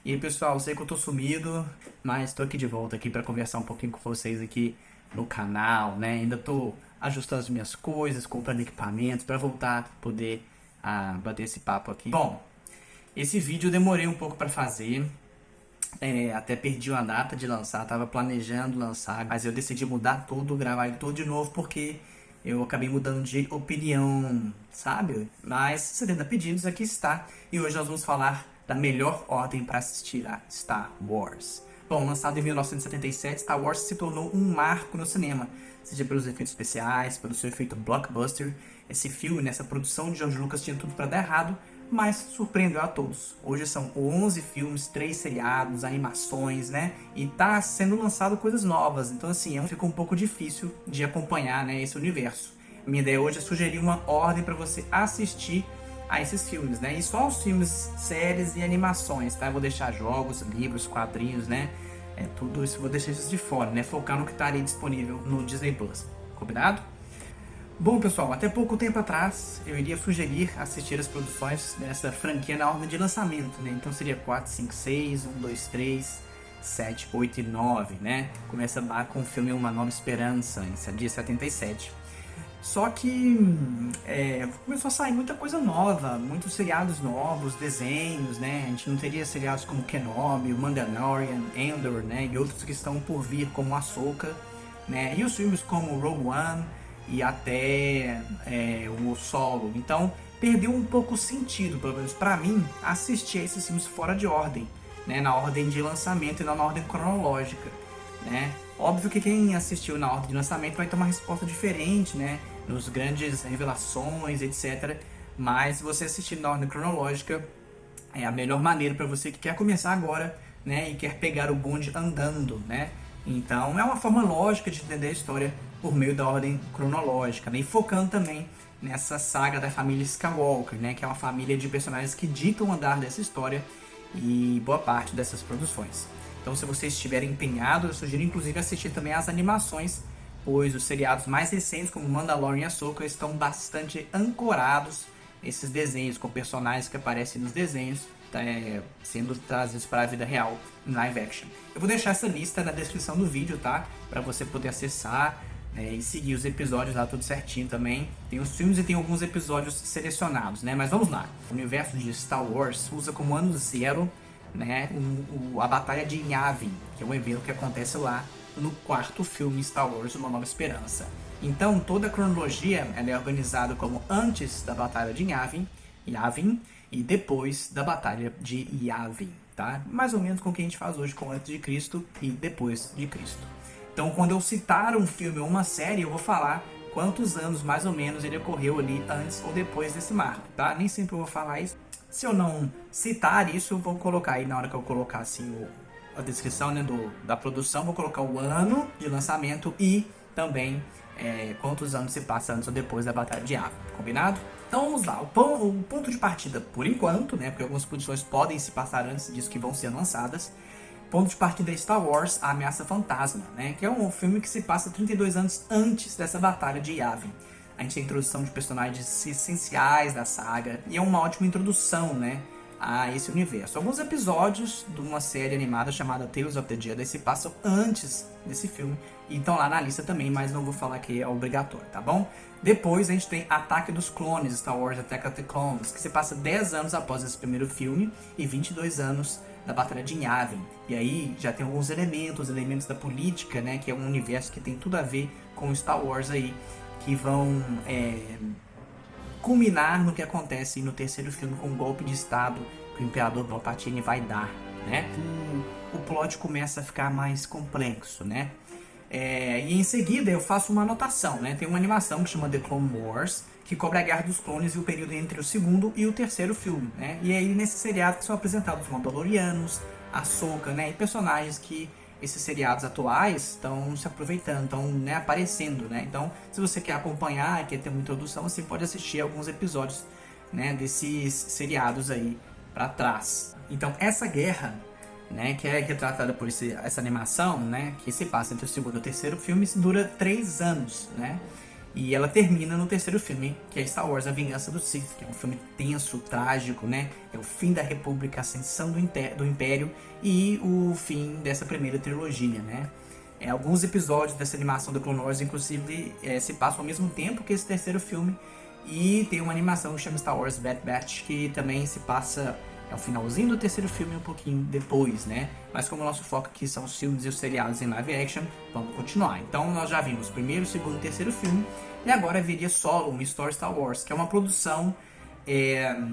E aí, pessoal, sei que eu tô sumido, mas tô aqui de volta aqui para conversar um pouquinho com vocês aqui no canal, né? Ainda tô ajustando as minhas coisas, comprando equipamentos para voltar a poder bater esse papo aqui. Bom, esse vídeo eu demorei um pouco para fazer, até perdi uma data de lançar, tava planejando lançar, mas eu decidi mudar tudo, gravar ele tudo de novo porque eu acabei mudando de opinião, sabe? Mas 70 pedidos, aqui está. E hoje nós vamos falar da melhor ordem para assistir a Star Wars. Bom, lançado em 1977, Star Wars se tornou um marco no cinema, seja pelos efeitos especiais, pelo seu efeito blockbuster. Esse filme, nessa produção de George Lucas, tinha tudo para dar errado, mas surpreendeu a todos. Hoje são 11 filmes, 3 seriados, animações, né? E tá sendo lançado coisas novas, então assim, fica um pouco difícil de acompanhar, né, esse universo. Minha ideia hoje é sugerir uma ordem para você assistir a esses filmes, né? E só os filmes, séries e animações, tá? Eu vou deixar jogos, livros, quadrinhos, né? Tudo isso eu vou deixar isso de fora, né? Focar no que estaria disponível no Disney Plus. Combinado? Bom, pessoal, até pouco tempo atrás eu iria sugerir assistir as produções dessa franquia na ordem de lançamento, né? Então seria 4, 5, 6, 1, 2, 3, 7, 8 e 9, né? Começa lá com o filme Uma Nova Esperança, em dia 77. Só que começou a sair muita coisa nova, muitos seriados novos, desenhos, né? A gente não teria seriados como Kenobi, o Mandalorian, Andor, né? E outros que estão por vir, como Ahsoka, né? E os filmes como Rogue One e até o Solo. Então, perdeu um pouco o sentido, pelo menos pra mim, assistir a esses filmes fora de ordem, né? Na ordem de lançamento e não na ordem cronológica, né? Óbvio que quem assistiu na ordem de lançamento vai ter uma resposta diferente, né? Nos grandes revelações, etc. Mas se você assistir na ordem cronológica, é a melhor maneira para você que quer começar agora, né? E quer pegar o bonde andando, né? Então é uma forma lógica de entender a história por meio da ordem cronológica, né? E focando também nessa saga da família Skywalker, né? Que é uma família de personagens que ditam o andar dessa história e boa parte dessas produções. Então, se vocês estiverem empenhados, eu sugiro inclusive assistir também as animações, pois os seriados mais recentes, como Mandalorian e Ahsoka, estão bastante ancorados nesses desenhos, com personagens que aparecem nos desenhos, sendo trazidos para a vida real em live action. Eu vou deixar essa lista na descrição do vídeo, tá? Para você poder acessar e seguir os episódios lá tudo certinho também. Tem os filmes e tem alguns episódios selecionados, né? Mas vamos lá. O universo de Star Wars usa como ano zero, né, a Batalha de Yavin, que é um evento que acontece lá no quarto filme Star Wars Uma Nova Esperança. Então toda a cronologia ela é organizada como antes da Batalha de Yavin e depois da Batalha de Yavin, tá? Mais ou menos com o que a gente faz hoje com antes de Cristo e depois de Cristo. Então quando eu citar um filme ou uma série, eu vou falar quantos anos mais ou menos ele ocorreu ali antes ou depois desse marco, tá? Nem sempre eu vou falar isso. Se eu não citar isso, eu vou colocar aí na hora que eu colocar assim a descrição, né, da produção, vou colocar o ano de lançamento e também quantos anos se passa antes ou depois da Batalha de Yavin, combinado? Então vamos lá, o ponto de partida por enquanto, né, porque algumas produções podem se passar antes disso que vão ser lançadas. Ponto de partida é Star Wars, A Ameaça Fantasma, né, que é um filme que se passa 32 anos antes dessa Batalha de Yavin. A gente tem a introdução de personagens essenciais da saga e é uma ótima introdução, né, a esse universo. Alguns episódios de uma série animada chamada Tales of the Jedi se passam antes desse filme e estão lá na lista também, mas não vou falar que é obrigatório, tá bom? Depois a gente tem Ataque dos Clones, Star Wars Attack of the Clones, que se passa 10 anos após esse primeiro filme e 22 anos da Batalha de Yavin. E aí já tem alguns elementos da política, né, que é um universo que tem tudo a ver com Star Wars aí, que vão culminar no que acontece no terceiro filme com o golpe de estado que o Imperador Palpatine vai dar, né? O plot começa a ficar mais complexo, né? E em seguida eu faço uma anotação, né? Tem uma animação que chama The Clone Wars, que cobre a Guerra dos Clones e o período entre o segundo e o terceiro filme, né? E aí nesse seriado que são apresentados os Mandalorianos, Ahsoka, né? E personagens que esses seriados atuais estão se aproveitando, estão, né, aparecendo, né? Então, se você quer acompanhar, quer ter uma introdução, você pode assistir alguns episódios, né, desses seriados aí para trás. Então, essa guerra, né, que é retratada por essa animação, né, que se passa entre o segundo e o terceiro filme, dura 3 anos, né? E ela termina no terceiro filme, que é Star Wars: A Vingança do Sith, que é um filme tenso, trágico, né? É o fim da República, a ascensão do Império e o fim dessa primeira trilogia, né? Alguns episódios dessa animação do Clone Wars, inclusive, se passam ao mesmo tempo que esse terceiro filme. E tem uma animação que chama Star Wars Bad Batch, que também se passa ao finalzinho do terceiro filme, um pouquinho depois, né? Mas como o nosso foco aqui são os filmes e os seriados em live action, vamos continuar. Então nós já vimos o primeiro, segundo e terceiro filme, e agora viria Solo, uma Story Star Wars, que é uma produção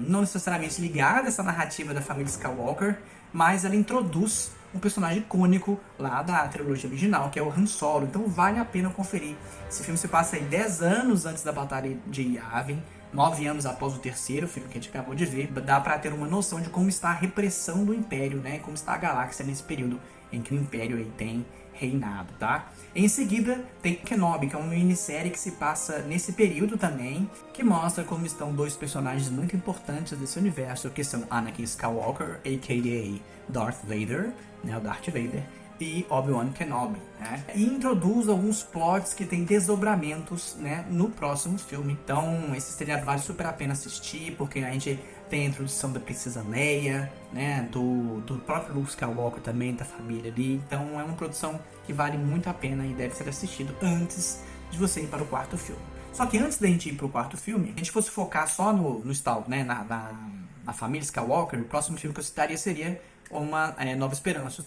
não necessariamente ligada a essa narrativa da família Skywalker, mas ela introduz um personagem icônico lá da trilogia original, que é o Han Solo. Então vale a pena conferir. Esse filme se passa aí 10 anos antes da Batalha de Yavin, 9 anos após o terceiro filme que a gente acabou de ver. Dá pra ter uma noção de como está a repressão do Império, né? Como está a galáxia nesse período em que o Império aí tem reinado, tá? Em seguida tem Kenobi, que é uma minissérie que se passa nesse período também, que mostra como estão dois personagens muito importantes desse universo, que são Anakin Skywalker, a.k.a. Darth Vader, né, o Darth Vader, e Obi-Wan Kenobi, né? E introduz alguns plots que tem desdobramentos, né, no próximo filme. Então, esse seriado vale super a pena assistir, porque a gente tem a introdução da Princesa Leia, né, do próprio Luke Skywalker também, da família ali. Então, é uma produção que vale muito a pena e deve ser assistido antes de você ir para o quarto filme. Só que antes da gente ir para o quarto filme, se a gente fosse focar só no Star, né, na família Skywalker, o próximo filme que eu citaria seria uma Nova Esperança,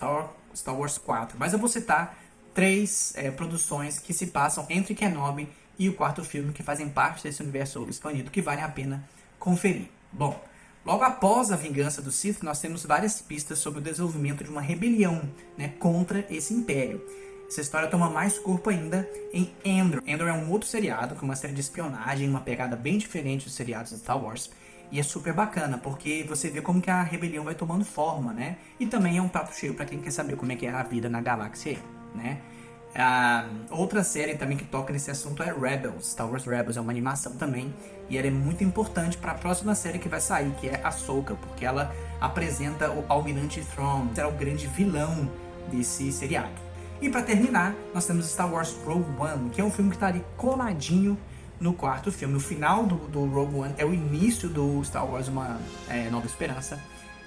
Star Wars 4. Mas eu vou citar 3 produções que se passam entre Kenobi e o quarto filme, que fazem parte desse universo expandido, que vale a pena conferir. Bom, logo após a vingança do Sith, nós temos várias pistas sobre o desenvolvimento de uma rebelião, né, contra esse império. Essa história toma mais corpo ainda em Andor. Andor é um outro seriado com uma série de espionagem, uma pegada bem diferente dos seriados de Star Wars. E é super bacana, porque você vê como que a rebelião vai tomando forma, né? E também é um prato cheio para quem quer saber como é que é a vida na galáxia, né? Outra série também que toca nesse assunto é Rebels. Star Wars Rebels é uma animação também, e ela é muito importante para a próxima série que vai sair, que é Ahsoka, porque ela apresenta o Almirante Thrawn, será o grande vilão desse seriado. E para terminar, nós temos Star Wars Rogue One, que é um filme que está ali coladinho no quarto filme. O final do Rogue One é o início do Star Wars Uma Nova Esperança.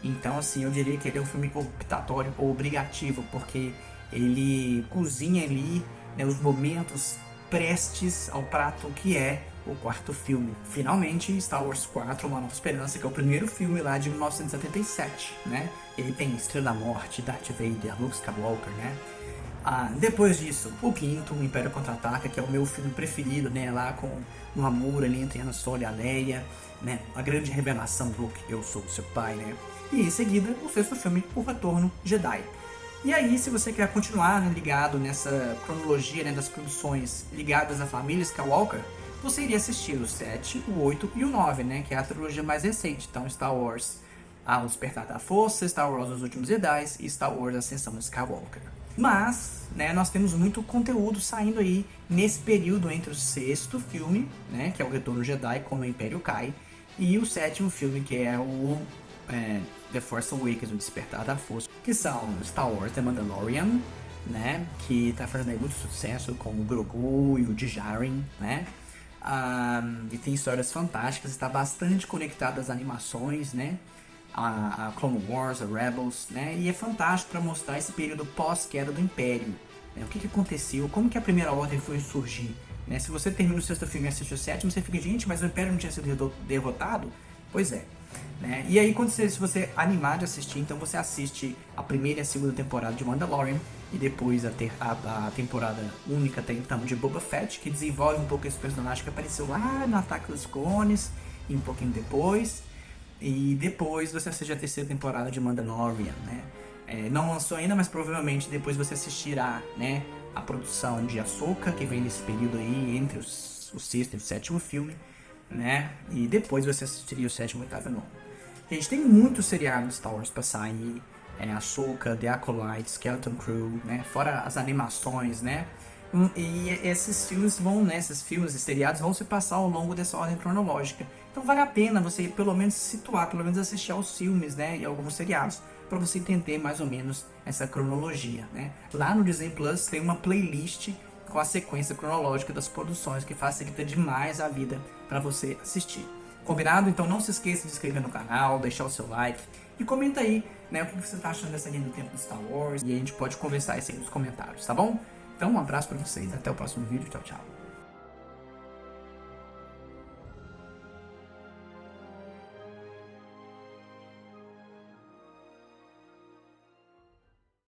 Então, assim, eu diria que ele é um filme optatório ou obrigativo, porque ele cozinha ali, né, os momentos prestes ao prato que é o quarto filme. Finalmente, Star Wars 4, Uma Nova Esperança, que é o primeiro filme lá de 1977, né? Ele tem Estrela da Morte, Darth Vader, Luke Skywalker, né? Depois disso, o quinto, o Império Contra-Ataca, que é o meu filme preferido, né? Lá com um amor ali entre Han Solo e a Leia, né? A grande revelação do Luke, eu sou seu pai, né? E em seguida, o sexto filme, O Retorno Jedi. E aí, se você quer continuar, né, ligado nessa cronologia, né, das produções ligadas à família Skywalker, você iria assistir o 7, o 8 e o 9, né? Que é a trilogia mais recente. Então, Star Wars, O Despertar da Força, Star Wars Os Últimos Jedi e Star Wars Ascensão Skywalker. Mas, né, nós temos muito conteúdo saindo aí nesse período entre o sexto filme, né, que é o Retorno Jedi, quando o Império cai, e o sétimo filme, que é o The Force Awakens, o Despertar da Força, que são Star Wars The Mandalorian, né, que tá fazendo aí muito sucesso com o Grogu e o Din Djarin, né, e tem histórias fantásticas, está bastante conectado às animações, né, a Clone Wars, a Rebels, né? E é fantástico para mostrar esse período pós-queda do Império, né? O que aconteceu, como que a Primeira Ordem foi surgir, né? Se você termina o sexto filme e assiste o sétimo, você fica, gente, mas o Império não tinha sido derrotado? Pois é, né? E aí, se você animar de assistir, então você assiste a primeira e a segunda temporada de Mandalorian, e depois a temporada única até então de Boba Fett, que desenvolve um pouco esse personagem que apareceu lá no Ataque dos Clones, e um pouquinho depois. E depois você assiste a terceira temporada de Mandalorian, né? Não lançou ainda, mas provavelmente depois você assistirá, né, a produção de Ahsoka, que vem nesse período aí, entre o sexto e o sétimo filme, né? E depois você assistiria o sétimo, oitavo e nono. Gente, tem muitos seriados Star Wars pra sair. Ahsoka, The Acolyte, Skeleton Crew, né? Fora as animações, né? E esses filmes esses filmes e seriados vão se passar ao longo dessa ordem cronológica. Então vale a pena você pelo menos situar, pelo menos assistir aos filmes, né, e alguns seriados, para você entender mais ou menos essa cronologia, né. Lá no Disney Plus tem uma playlist com a sequência cronológica das produções, que facilita demais a vida para você assistir. Combinado? Então não se esqueça de se inscrever no canal, deixar o seu like e comenta aí, né, o que você tá achando dessa linha do tempo do Star Wars, e a gente pode conversar isso aí nos comentários, tá bom? Então um abraço para vocês, até o próximo vídeo, tchau, tchau.